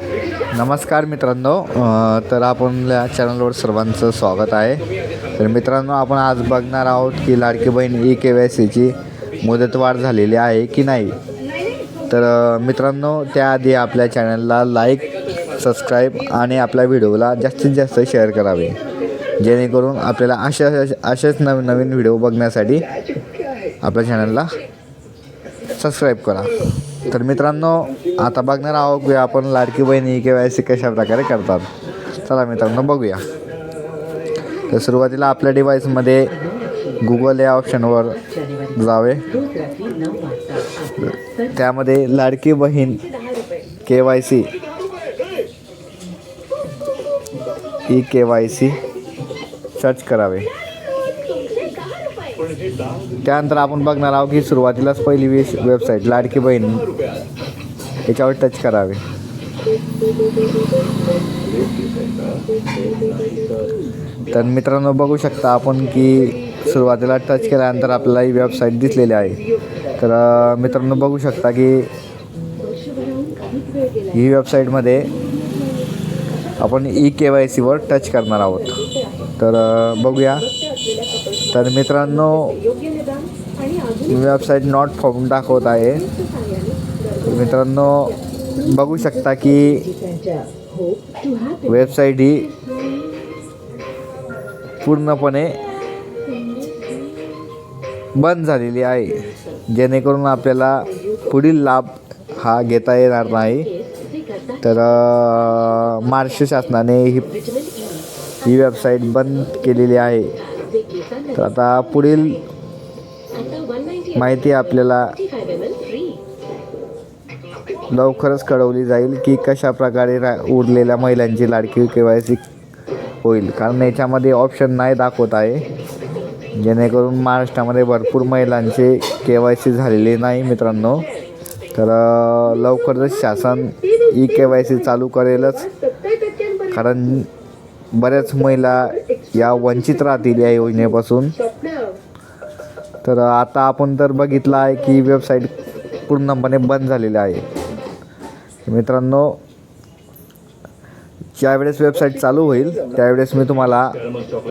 नमस्कार मित्रांनो, तर आपल्या चॅनलवर सर्वांचं स्वागत आहे. तर मित्रांनो, आपण आज बघणार आहोत की लाडकी बहीण ई-KYCची मुदतवाढ झालेली आहे की नाही. तर मित्रांनो, त्याआधी आपल्या चॅनलला लाईक, सबस्क्राईब आणि आपल्या व्हिडिओला जास्तीत जास्त शेअर करावे, जेणेकरून आपल्याला असेच नवीन व्हिडिओ बघण्यासाठी आपल्या चॅनलला सबस्क्राईब करा. तर मित्रांनो, आता बघणार आहोत की आपण लाडकी बहीण ई-KYC कशा प्रकारे करतात. चला मित्रांनो, बघूया. तर सुरुवातीला आपल्या डिव्हाइसमध्ये गुगल या ऑप्शनवर जावे. त्यामध्ये लाडकी बहीण KYC ई-KYC सर्च करावे. त्यानंतर आपण बघणार आहोत की सुरुवातीलाच पहिली वेबसाईट लाडकी बहीण याच्यावर टच करावे. तर मित्रांनो, बघू शकता आपण की सुरुवातीला टच केल्यानंतर आपल्याला ही वेबसाईट दिसलेली आहे. तर मित्रांनो, बघू शकता की ही वेबसाईटमध्ये आपण ई-KYCवर टच करणार आहोत. तर बघूया. तर मित्रांनो, वेबसाईट नॉट फाउंड दाखवत आहे. मित्रांनो, बघू शकता की वेबसाईट ही पूर्णपणे बंद झालेली आहे, जेणेकरून आपल्याला पुढील लाभ हा घेता येणार नाही. तर महाराष्ट्र शासनाने ही वेबसाईट बंद केलेली आहे. तर आता पुढील माहिती आपल्याला लवकरच कळवली जाईल की कशा प्रकारे उरलेल्या महिलांची लाडकी KYC होईल, कारण याच्यामध्ये ऑप्शन नाही दाखवत आहे, जेणेकरून महाराष्ट्रामध्ये भरपूर महिलांचे KYC झालेले नाही मित्रांनो. तर लवकरच शासन ई-KYC चालू करेलच, कारण बऱ्याच महिला या वंचित राहतील या योजनेपासून. तर आता आपण तर बघितलं आहे की वेबसाईट पूर्णपणे बंद झालेली आहे. मित्रांनो, ज्यावेळेस वेबसाईट चालू होईल त्यावेळेस मी तुम्हाला